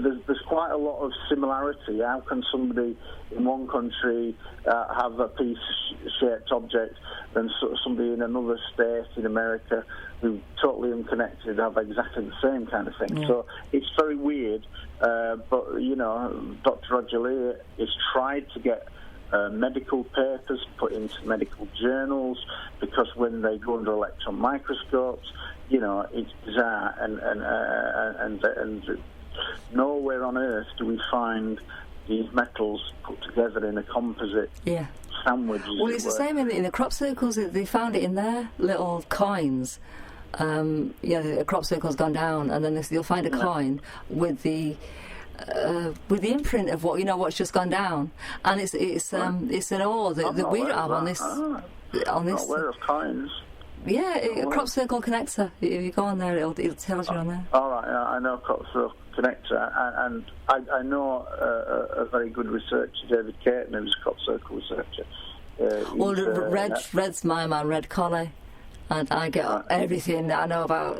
there's quite a lot of similarity. How can somebody in one country have a piece-shaped object and somebody in another state in America who totally unconnected have exactly the same kind of thing? Yeah. So it's very weird. But, you know, Dr. Roger Lee has tried to get medical papers put into medical journals, because when they go under electron microscopes, you know, it's bizarre, and nowhere on earth do we find these metals put together in a composite sandwich. Well, it's the same in the crop circles. They found it in their little coins. A crop circle's gone down, and then you'll find a coin with the imprint of what's just gone down, and it's an ore that we don't have on this. On this, not aware of coins. Yeah, a crop circle connector. If you go on there, it'll tell you on there. All right, I know crop circle connector, and I know a very good researcher, David Caton, who's a crop circle researcher. Red's my man, Red Collie, and I get everything that I know about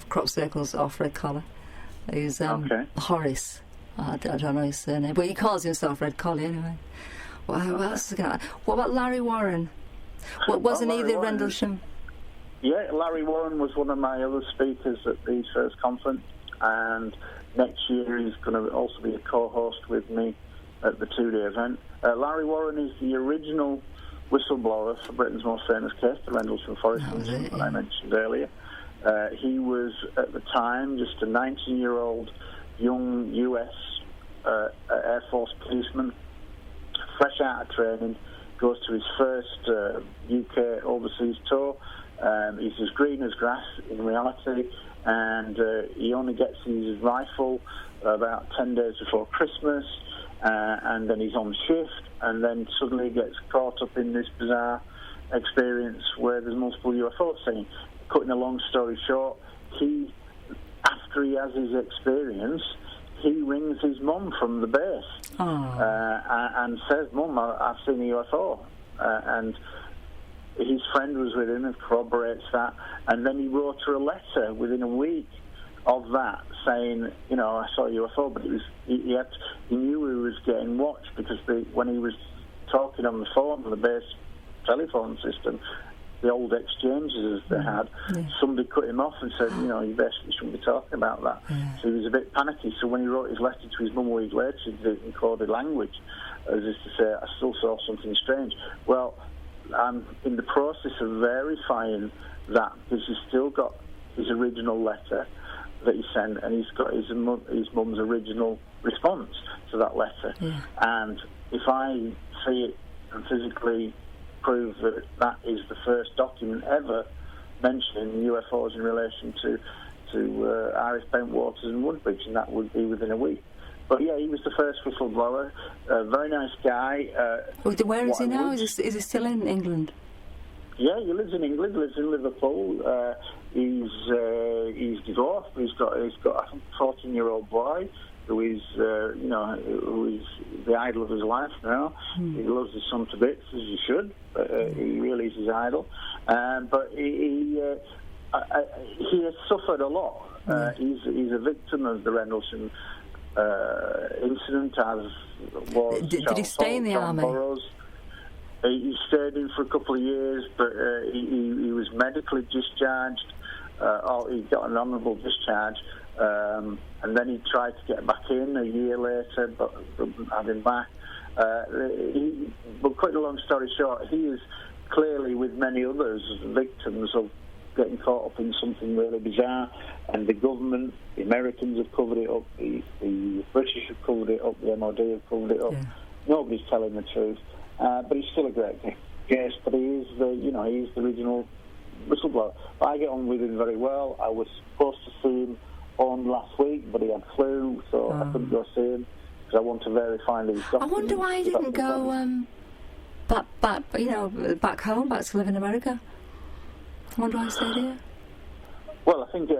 crop circles off Red Collie. He's Horace. I don't know his surname, but he calls himself Red Collie anyway. What else is going on? What about Larry Warren? Wasn't he the Rendlesham? Yeah, Larry Warren was one of my other speakers at the first conference, and next year he's going to also be a co-host with me at the two-day event. Larry Warren is the original whistleblower for Britain's most famous case, the Rendlesham Forest incident that I mentioned earlier. He was, at the time, just a 19-year-old young US Air Force policeman, fresh out of training, goes to his first UK overseas tour. He's as green as grass in reality, and he only gets his rifle about 10 days before Christmas, and then he's on shift, and then suddenly gets caught up in this bizarre experience where there's multiple UFOs seen. Cutting a long story short, after he has his experience, he rings his mum from the base and says, "Mum, I've seen a UFO." And his friend was with him and corroborates that. And then he wrote her a letter within a week of that saying, I saw a UFO, but he knew he was getting watched because when he was talking on the phone, on the base telephone system, the old exchanges as they had, somebody cut him off and said, you basically shouldn't be talking about that. So he was a bit panicky. So when he wrote his letter to his mum a week later, he did it in coded language, as is to say, I still saw something strange. Well, I'm in the process of verifying that, because he's still got his original letter that he sent, and he's got his mum's original response to that letter. And if I see it and physically prove that that is the first document ever mentioning UFOs in relation to Irish Bentwaters and Woodbridge, and that would be within a week. But yeah, he was the first whistleblower. A very nice guy. Where is he now? Is he still in England? Yeah, he lives in England. Lives in Liverpool. He's divorced. He's got I think a 14-year-old boy who is the idol of his life now. He loves his son to bits, as he should. He really is his idol. But he has suffered a lot. He's a victim of the Rendlesham incident, as was Did he stay in the army? Burroughs. He stayed in for a couple of years, but he was medically discharged. He got an honourable discharge, and then he tried to get back in a year later, but didn't have him back. But quite a long story short, he is clearly, with many others, victims of getting caught up in something really bizarre, and the government, the Americans have covered it up, the British have covered it up, the MOD have covered it up. Nobody's telling the truth. But he's still a great guest, but he is he's the original whistleblower. I get on with him very well. I was supposed to see him on last week, but he had flu, so I couldn't go see him because I want to verify these documents. I wonder why he didn't go back home, back to live in America. I wonder why he stayed here. Well, I think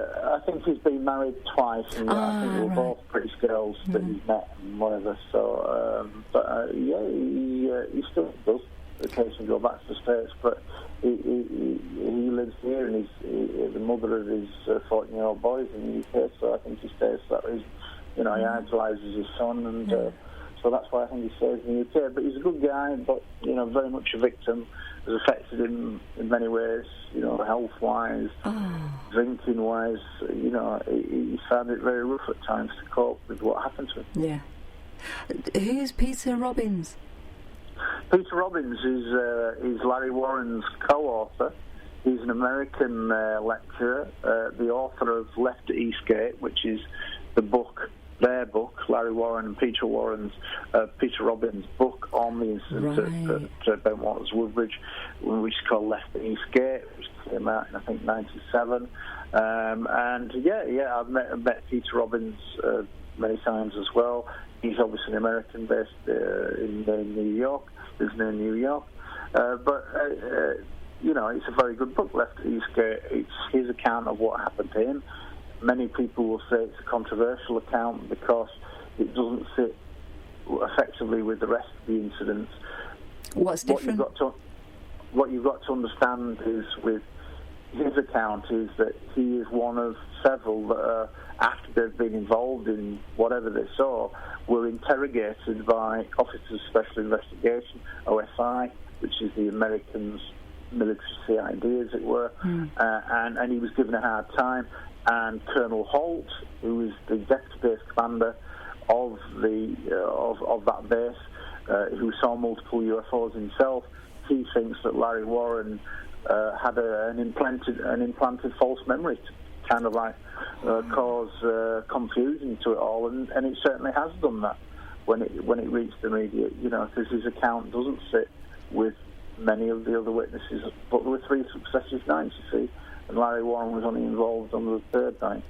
he's been married twice, and I think they're both British girls that he's met and whatever. So, he still does. occasionally go back to the States, but he lives here, and he's the mother of his 14-year-old boys in the UK, so I think he stays for that reason. He idolises his son, and so that's why I think he stays in the UK. But he's a good guy, but, very much a victim. Has affected him in many ways, health-wise, drinking-wise. He found it very rough at times to cope with what happened to him. Yeah. Who's Peter Robbins? Peter Robbins is Larry Warren's co-author. He's an American lecturer, the author of Left at Eastgate, which is their book, Larry Warren and Peter Robbins' book on the incident at Bentwaters Woodbridge, which is called Left at Eastgate, which came out in, I think, 1997. I've met Peter Robbins many times as well. He's obviously an American based in New York, lives near New York. It's a very good book, Left at Eastgate. It's his account of what happened to him. Many people will say it's a controversial account because it doesn't sit effectively with the rest of the incidents. What's different? What you've got to understand is with his account is that he is one of several that after they've been involved in whatever they saw, were interrogated by Officers of Special Investigation, OSI, which is the Americans' military CID, as it were, and he was given a hard time. And Colonel Holt, who is the deputy base commander of that base, who saw multiple UFOs himself, he thinks that Larry Warren had an implanted false memory to kind of like cause confusion to it all, and it certainly has done that when it reached the media, because his account doesn't sit with many of the other witnesses, but there were 3 successive nights, you see. And Larry Warren was only involved on the 3rd night.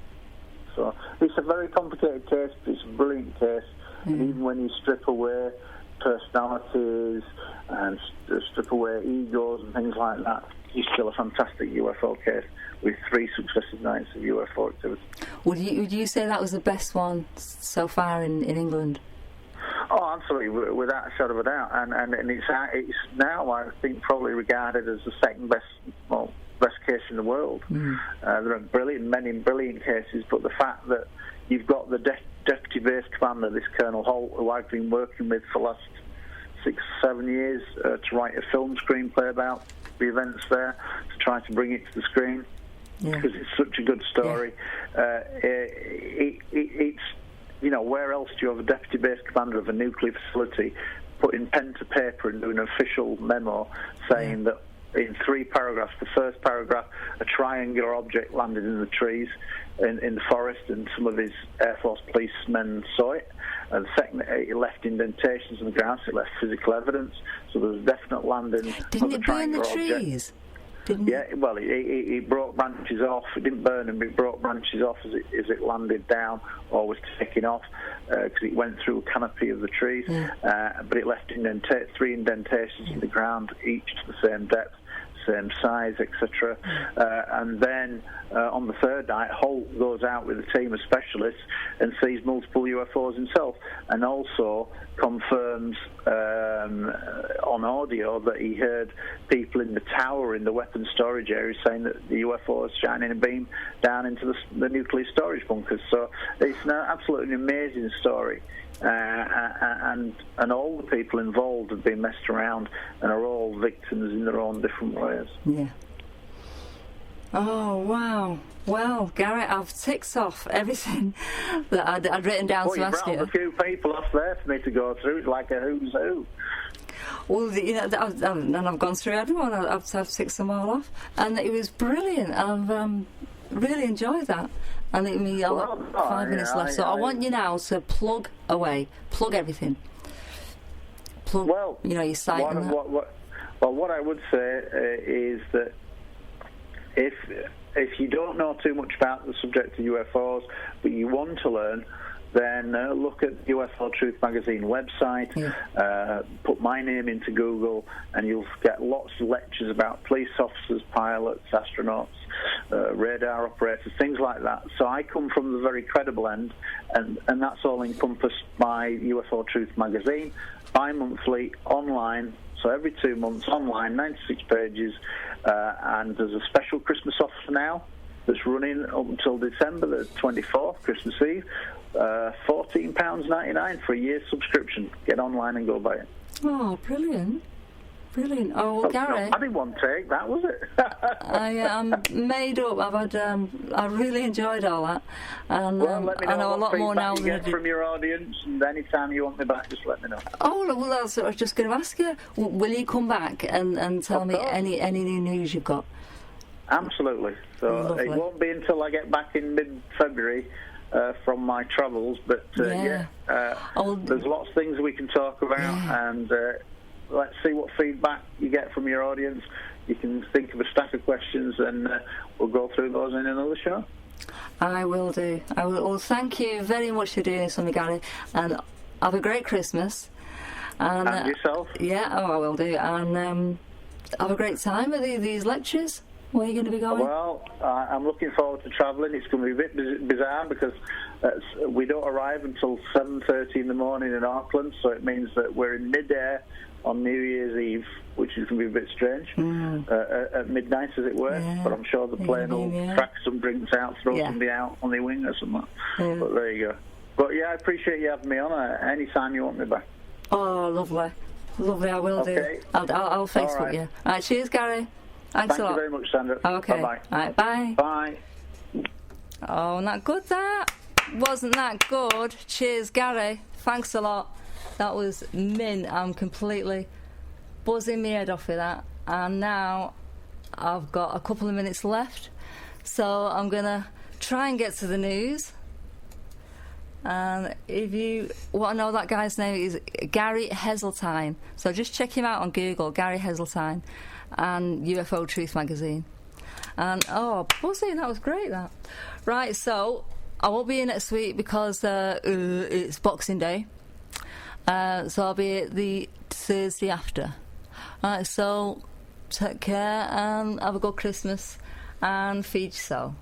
So it's a very complicated case, but it's a brilliant case. And even when you strip away personalities and strip away egos and things like that, it's still a fantastic UFO case with 3 successive nights of UFO activity. Would you say that was the best one so far in England? Oh, absolutely, without a shadow of a doubt. And it's now, I think, probably regarded as the second best case in the world. There are many brilliant cases, but the fact that you've got the deputy base commander, this Colonel Holt, who I've been working with for the last 6 or 7 years to write a film screenplay about the events there, to try to bring it to the screen, because it's such a good story. It's where else do you have a deputy base commander of a nuclear facility putting pen to paper and doing an official memo saying that in 3 paragraphs, the first paragraph, a triangular object landed in the trees in the forest, and some of his Air Force policemen saw it. And the second, it left indentations in the ground, so it left physical evidence. So there was definite landing. Didn't it burn the trees? Well, it broke branches off. It didn't burn them, but it broke branches off as it landed down or was taking off, because it went through a canopy of the trees. But it left 3 indentations in the ground, each to the same depth, same size, etc. And then on the 3rd night, Holt goes out with a team of specialists and sees multiple UFOs himself, and also confirms on audio that he heard people in the tower in the weapons storage area saying that the UFO is shining a beam down into the nuclear storage bunkers. So it's an absolutely amazing story. And all the people involved have been messed around and are all victims in their own different ways. Yeah. Oh, wow. Well, Garrett, I've ticked off everything that I'd written down to ask you. Well, you brought a few people off there for me to go through. It's like a who's who. Well, I've gone through everyone. I've ticked them all off. And it was brilliant. I've really enjoyed that. And I've got 5 minutes left. So I want you now to plug away. Plug everything. Plug, your site and that. What I would say is that if you don't know too much about the subject of UFOs, but you want to learn, then look at the UFO Truth Magazine website, put my name into Google, and you'll get lots of lectures about police officers, pilots, astronauts, radar operators, things like that. So I come from the very credible end, and that's all encompassed by UFO Truth Magazine, bi-monthly online So every 2 months online, 96 pages, and there's a special Christmas offer now that's running up until December the 24th, Christmas Eve. £14.99 for a year's subscription. Get online and go buy it. Oh, brilliant. Brilliant. Oh, well, Gary. I didn't want to take that, was it? I'm made up. I've had, I really enjoyed all that. And well, let me know I know a lot more now you get from your audience, and anytime you want me back, just let me know. Oh, well, that's what I was just going to ask you. Will you come back and tell me any new news you've got? Absolutely. So Lovely. it won't be until I get back in mid-February from my travels, but there's lots of things we can talk about, and let's see what feedback you get from your audience. You can think of a stack of questions, and we'll go through those in another show. I will do. I will. Well, thank you very much for doing this for me, Gary, and have a great Christmas. And yourself? Yeah, I will do. And have a great time with these lectures. Where are you going to be going? Well, I'm looking forward to travelling. It's going to be a bit bizarre because we don't arrive until 7:30 in the morning in Auckland, so it means that we're in mid-air on New Year's Eve, which is going to be a bit strange, at midnight, as it were. Yeah. But I'm sure the plane will crack some drinks out, throw somebody out on the wing or something. Yeah. But there you go. But yeah, I appreciate you having me on any time you want me back. Oh, lovely. Lovely, I will do. I'll Facebook you. All right, cheers, Gary. Thanks a lot. Thank you very much, Sandra. Okay. Bye-bye. All right, bye. Bye. Oh, not good, that? Wasn't that good? Cheers, Gary. Thanks a lot. That was mint. I'm completely buzzing my head off with that. And now I've got a couple of minutes left, so I'm going to try and get to the news. And if you want to know, that guy's name is Gary HESELTINE. So just check him out on Google, Gary HESELTINE, and UFO Truth Magazine. And buzzing, that was great, that. Right, so I won't be in next week because it's Boxing Day. So I'll be at the Thursday after. Right, so take care and have a good Christmas and feed yourself.